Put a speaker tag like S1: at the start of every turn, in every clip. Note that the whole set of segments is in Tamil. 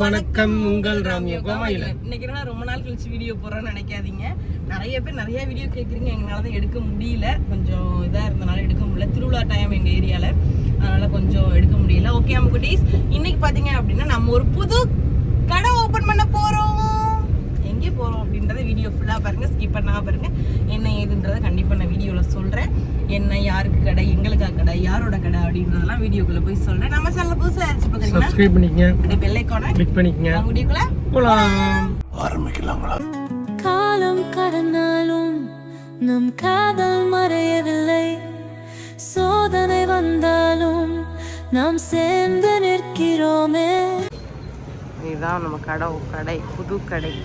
S1: வணக்கம், உங்கள் ராமியா கோமாயில.
S2: இன்னைக்கு ரொம்ப நாள் கழிச்சு வீடியோ போறோம்னு நினைக்காதீங்க. நிறைய பேர் நிறைய வீடியோ கேட்குறீங்க. எங்களால தான் எடுக்க முடியல, கொஞ்சம் இதா இருந்தனால எடுக்க முடியல. திருவிழா டைம் எங்க ஏரியால, அதனால கொஞ்சம் எடுக்க முடியல. ஓகே அம்முக்குட்டீஸ், இன்னைக்கு பாத்தீங்க அப்படின்னா நம்ம ஒரு புது கடை ஓபன் பண்ண போறோம். எங்கே போறோம் அப்படின்றத வீடியோ ஃபுல்லா பாருங்க, ஸ்கிப் பண்ணாம பாருங்க. என்ன ஏதுன்றதை கண்டிப்பா நான் வீடியோல சொல்றேன். என்ன, யாருக்கு கடை, எங்களுக்கா கடை, யாரோட கடை அப்படின்றதெல்லாம் வீடியோக்குள்ள போய் சொல்றேன். நம்ம சேனல் புதுசா
S1: சப்ஸ்கிரைப் பண்ணிக்கங்க,
S2: அப்படியே பெல் ஐகானை
S1: கிளிக் பண்ணிக்கங்க.
S2: வீடியோக்குள்ள
S1: போலாம், ஆரம்பிக்கலாங்களா?
S3: காலம் கடந்தாலும் நம் காதல் மறையவில்லை. சோதனை வந்தாலும் நாம் சேர்ந்து நிற்கிறோமே.
S2: இதுதான் நம்ம கடை, புது கடை.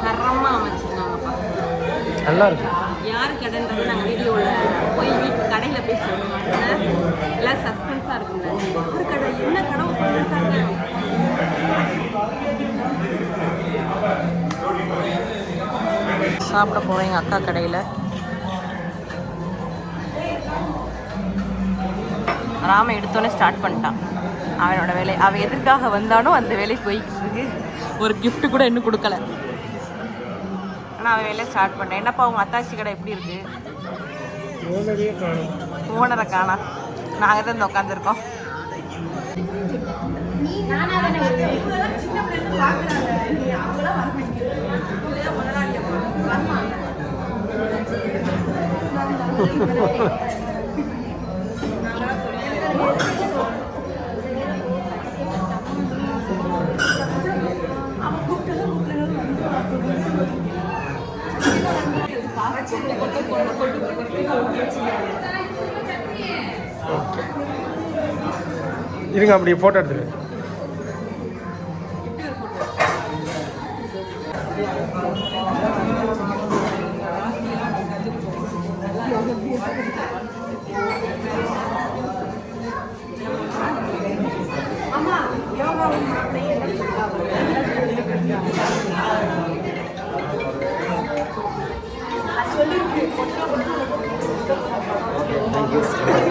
S2: தரமா அமைச்சிருக்காங்கப்பா,
S1: நல்லா இருக்கு.
S2: யாரு கடைன்றது நாங்கள் வீடியோவில் போய் வீட்டு கடையில் போய் சொல்லுவாங்க. எல்லாம் சஸ்பென்ஸாக இருக்குங்க. யாரு கடை, என்ன கடை பண்ணிட்டாங்க. சாப்பிட போகிறோம் எங்கள் அக்கா கடையில். ராம எடுத்தோன்னே ஸ்டார்ட் பண்ணிட்டான் அவனோட வேலை. அவன் எதற்காக வந்தானோ அந்த வேலைக்கு போய்கிட்டு இருக்கு. ஒரு கிஃப்ட் கூட இன்னும் கொடுக்கல, ஆனால் அவன் வேலையை ஸ்டார்ட் பண்ணேன். என்னப்பா உங்கள் அத்தாச்சி கடை எப்படி இருக்கு? ஓனரை காணா, நாங்கள் தான் இந்த உட்காந்துருக்கோம்.
S1: இருங்க, அப்படியே போட்டோ எடுத்துரு.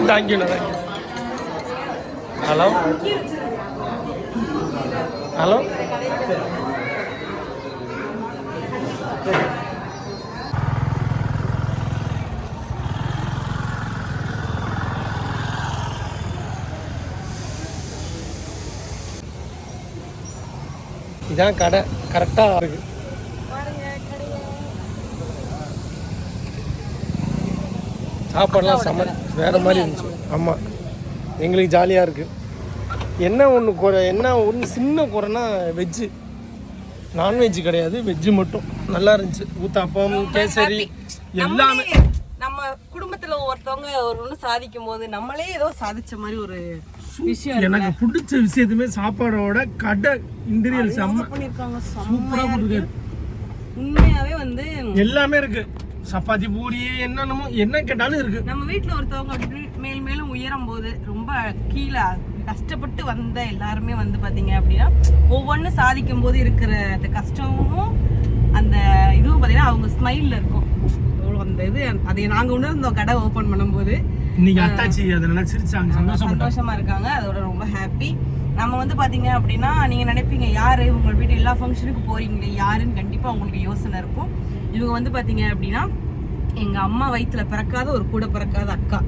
S1: தேங்க்யூ. ஹலோ ஹலோ, இதான் கடை கரெக்டாக இருக்கு. சாப்பாடுலாம் வேற மாதிரி இருந்துச்சு. ஆமாம், எங்களுக்கு ஜாலியாக இருக்குது. என்ன ஒன்று சின்ன குறைனா வெஜ்ஜு, நான்வெஜ்ஜு கிடையாது, வெஜ்ஜு மட்டும் நல்லா இருந்துச்சு. ஊத்தாப்பம், கேசரி எல்லாமே.
S2: நம்ம குடும்பத்துல ஒருத்தவங்க ஒன்று சாதிக்கும் போது நம்மளே ஏதோ சாதிச்ச மாதிரி ஒரு விஷயம்.
S1: எனக்கு பிடிச்ச விஷயத்துமே சாப்பாடோட கடை இன்டீரியல் செம்ம
S2: பண்ணிருக்காங்க.
S1: சூப்பரா கொடுக்குது.
S2: உண்மையாவே வந்து எல்லாமே
S1: இருக்கு. சப்பாத்தி, பூரி, என்னென்னமோ என்ன கேட்டாலும் இருக்கு.
S2: நம்ம வீட்டுல ஒருத்தவங்க அப்படி மேலும் உயரும் போது ரொம்ப கீழே கஷ்டப்பட்டு வந்த எல்லாருமே வந்து பாத்தீங்க அப்படின்னா ஒவ்வொன்றும் சாதிக்கும் போது இருக்கிற அந்த கஷ்டமும் அந்த இதுவும் பாத்தீங்கன்னா அவங்க ஸ்மைல்ல இருக்கும். அந்த இது அதை நாங்க உணர்ந்தோம் கடை ஓபன் பண்ணும்போது.
S1: இன்னைக்கு அத்தாச்சி அதனால சிரிச்சாங்க,
S2: சந்தோஷமா இருக்காங்க. அதோட ரொம்ப ஹாப்பி. நம்ம வந்து பாத்தீங்க அப்படின்னா நீங்க நினைப்பீங்க யாரு உங்க வீட்டு எல்லா ஃபங்க்ஷனுக்கு போறீங்களே யாருன்னு, கண்டிப்பா உங்களுக்கு யோசனை இருக்கும். இவங்க வந்து பாத்தீங்க அப்படின்னா எங்க அம்மா வயிற்றுல பிறக்காத ஒரு கூட பிறக்காத அக்கா,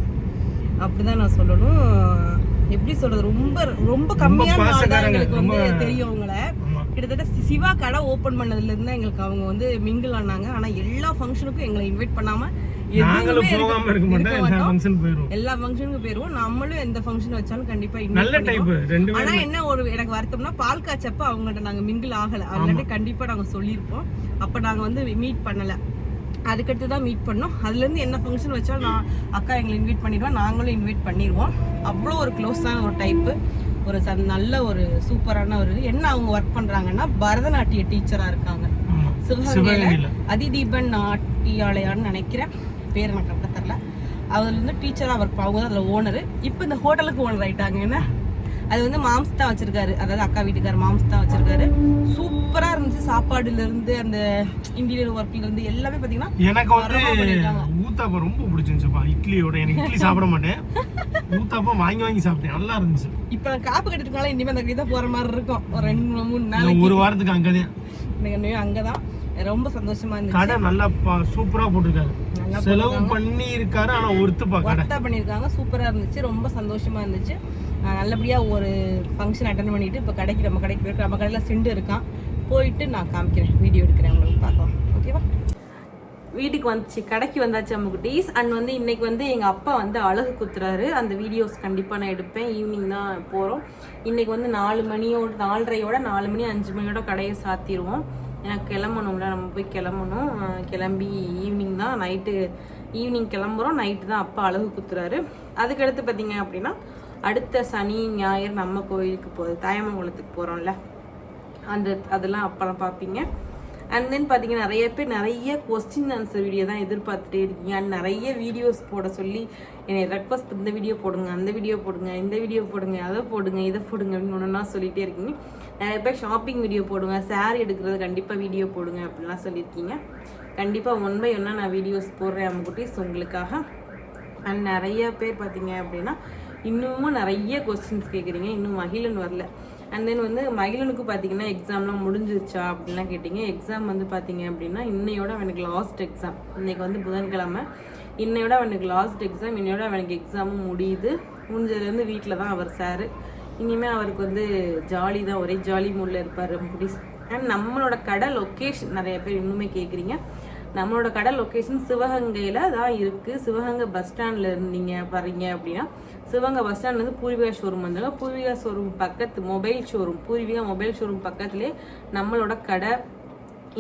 S2: அப்படிதான் நான் சொல்லணும். எப்படி சொல்றது, ரொம்ப ரொம்ப கம்மியான நாள் தான் எங்களுக்கு வந்து தெரியும் அவங்கள. கிட்டத்தட்ட சிவா கடை ஓபன் பண்ணதுல இருந்து எங்களுக்கு அவங்க வந்து மிங்கிள் ஆனாங்க. ஆனா எல்லா ஃபங்க்ஷனுக்கும் எங்களை இன்வைட் பண்ணாம எல்லா ஃபங்க்ஷனுக்கும் போயிருவோம். நம்மளும் எந்த ஃபங்க்ஷன் வச்சாலும் கண்டிப்பா இன்வைட். ஆனா என்ன ஒரு எனக்கு வருத்தம்னா பால் காய்ச்சப்ப அவங்கள்ட்ட நாங்க மிங்கிள் ஆகல. அதனால கண்டிப்பா நாங்க சொல்லியிருப்போம். அப்ப நாங்க வந்து மீட் பண்ணல, அதுக்கடுத்து தான் மீட் பண்ணோம். அதுலேருந்து என்ன ஃபங்க்ஷன் வச்சாலும் நான் அக்கா எங்களை இன்வைட் பண்ணிடுவோம், நாங்களும் இன்வைட் பண்ணிடுவோம். அவ்வளோ ஒரு க்ளோஸான ஒரு டைப்பு. ஒரு நல்ல ஒரு சூப்பரான ஒரு என்ன அவங்க ஒர்க் பண்றாங்கன்னா பரதநாட்டிய டீச்சரா இருக்காங்க சிவகங்கையில அதிதீபன் நாட்டியாலயான்னு நினைக்கிறேன், பேர் எனக்கு கரெக்டாக தெரியல. அதுல இருந்து டீச்சரா ஒர்க் அவங்க தான் அதுல ஓனரு. இப்போ இந்த ஹோட்டலுக்கு ஓனர் ஆயிட்டாங்க. என்ன அது வந்து மாம்ஸ் தான் வச்சிருக்காரு, அதாவது அக்கா வீட்டுக்கார் மாம்ஸ் தான் வச்சிருக்காரு. சூப்பரா இருந்துச்சு. சாப்பாடுல இருந்து அந்த இன்டீரியர் ஒர்க்ல இருந்து எல்லாமே பாத்தீங்கன்னா
S1: எனக்கு வந்து ஊத்தாப்பம் ரொம்ப பிடிச்சிருந்துச்சுப்பா. இட்லியோட எனக்கு இட்லி சாப்பிட மாட்டேன், ஊத்தாப்பம் வாங்கி சாப்பிட்டேன், நல்லா இருந்துச்சு.
S2: இப்ப காப்பு கட்டிருக்காங்களா, இனிமே அந்த தான் போற மாதிரி இருக்கும். ஒரு 2-3 நாள்
S1: ஒரு வாரத்துக்கு அங்கதான்
S2: அங்கதான். ரொம்ப சந்தோஷமா இருந்துச்சு.
S1: கடை நல்லா சூப்பரா போட்டிருக்காரு, செலவு பண்ணி இருக்காரு, ஆனா ஒர்த்தா
S2: பண்ணிருக்காங்க. சூப்பரா இருந்துச்சு, ரொம்ப சந்தோஷமா இருந்துச்சு. நல்லபடியா ஒரு ஃபங்க்ஷன் அட்டன் பண்ணிட்டு இப்போ கடைக்கு நம்ம கடையில சிண்டு இருக்கான், போயிட்டு நான் காமிக்கிறேன், வீடியோ எடுக்கிறேன், உங்களுக்கு பார்க்கலாம். ஓகேவா? வீட்டுக்கு வந்துச்சு, கடைக்கு வந்தாச்சு நம்ம குட்டீஸ். அண்ட் வந்து இன்னைக்கு வந்து எங்கள் அப்பா வந்து அழகு குத்துறாரு. அந்த வீடியோஸ் கண்டிப்பாக நான் எடுப்பேன். ஈவினிங் தான் போகிறோம். இன்னைக்கு வந்து 4 மணியோட 4:30யோட 4 மணி 5 மணியோட கடையை சாத்திடுவோம். எனக்கு கிளம்பணும்ல, நம்ம போய் கிளம்பணும். கிளம்பி ஈவினிங் தான் ஈவினிங் கிளம்புறோம். நைட்டு தான் அப்பா அழகு குத்துறாரு. அதுக்கடுத்து பார்த்தீங்க அப்படின்னா அடுத்த சனி ஞாயிறு நம்ம கோயிலுக்கு போகுது, தாயமங்கலத்துக்கு போகிறோம்ல, அதெல்லாம் அப்போலாம் பார்ப்பீங்க. அண்ட் தென் பார்த்தீங்கன்னா நிறைய பேர் நிறைய கொஸ்டின் ஆன்சர் வீடியோ தான் எதிர்பார்த்துட்டே இருக்கீங்க. அண்ட் நிறைய வீடியோஸ் போட சொல்லி என்னை ரெக்வஸ்ட், இந்த வீடியோ போடுங்க, அந்த வீடியோ போடுங்க, இந்த வீடியோ போடுங்க, அதை போடுங்க, இதை போடுங்க அப்படின்னு ஒன்றுனா சொல்லிகிட்டே இருக்கீங்க. நிறைய பேர் ஷாப்பிங் வீடியோ போடுங்க, சாரீ எடுக்கிறது கண்டிப்பாக வீடியோ போடுங்க அப்படின்லாம் சொல்லியிருக்கீங்க. கண்டிப்பாக 1 by 1 நான் வீடியோஸ் போடுறேன் நம்ம குட்டீஸ் உங்களுக்காக. அண்ட் நிறைய பேர் பார்த்தீங்க அப்படின்னா இன்னமும் நிறைய கொஸ்டின்ஸ் கேட்குறீங்க, இன்னும் மகிழன் வரல. அண்ட் தென் வந்து மகிழனுக்கு பார்த்தீங்கன்னா எக்ஸாம்லாம் முடிஞ்சிருச்சா அப்படின்லாம் கேட்டிங்க. எக்ஸாம் வந்து பார்த்தீங்க அப்படின்னா இன்னையோட அவனுக்கு லாஸ்ட் எக்ஸாம். இன்றைக்கி வந்து புதன்கிழமை, இன்னையோட அவனுக்கு லாஸ்ட் எக்ஸாம். இன்னையோட அவனுக்கு எக்ஸாமும் முடிஞ்சதுலேருந்து வீட்டில் தான் அவர் சார். இனிமேல் அவருக்கு வந்து ஜாலி தான், ஒரே ஜாலி மூடில் இருப்பார் குட்டீஸ். அண்ட் நம்மளோட கடை லொக்கேஷன் நிறைய பேர் இன்னுமே கேட்குறீங்க. நம்மளோட கடை லொக்கேஷன் சிவகங்கையில் தான் இருக்குது. சிவகங்கை பஸ் ஸ்டாண்டில் இருந்தீங்க வரீங்க அப்படின்னா சிவகங்கை பஸ் ஸ்டாண்ட்லேருந்து பூர்விகா ஷோரூம் வந்துங்க. பூர்விகா ஷோரூம் பக்கத்து பூர்விகா மொபைல் ஷோரூம் பக்கத்துலேயே நம்மளோட கடை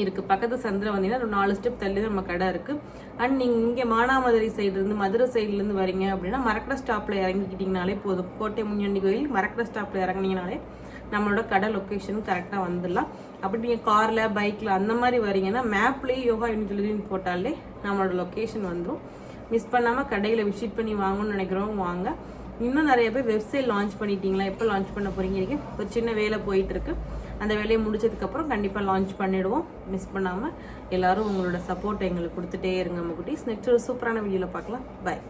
S2: இருக்குது. பக்கத்து சந்தில் வந்தீங்கன்னா ஒரு 4 ஸ்டெப் தள்ளி தான் நம்ம கடை இருக்குது. அண்ட் நீங்கள் இங்கே மானாமதுரை சைட்லேருந்து மதுரை சைட்லேருந்து வரீங்க அப்படின்னா மரக்கடை ஸ்டாப்பில் இறங்கிக்கிட்டிங்கனாலே போதும். கோட்டை முனியாண்டி கோயில் மரக்கடை ஸ்டாப்பில் இறங்கினீங்கனாலே நம்மளோட கடை லொக்கேஷன் கரெக்டாக வந்துடலாம். அப்படி நீங்கள் காரில் பைக்கில் அந்த மாதிரி வரீங்கன்னா மேப்லேயே யோகா யூனிட்லேருந்து போட்டாலே நம்மளோட லொக்கேஷன் வந்துடும். மிஸ் பண்ணாமல் கடையில் விசிட் பண்ணி வாங்கணும்னு நினைக்கிறவங்க வாங்க. இன்னும் நிறைய பேர் வெப்சைட் லான்ச் பண்ணிட்டீங்களா, எப்போ லான்ச் பண்ண போகிறீங்க? ஒரு சின்ன வேலை போயிட்டுருக்கு. அந்த வேலையை முடிச்சதுக்கப்புறம் கண்டிப்பாக லான்ச் பண்ணிவிடுவோம். மிஸ் பண்ணாமல் எல்லோரும் உங்களோட சப்போர்ட் எங்களுக்கு கொடுத்துட்டே இருங்க நம்ம குட்டீஸ். நெக்ஸ்ட் ஒரு சூப்பரான வீடியோவில் பார்க்கலாம். பாய்.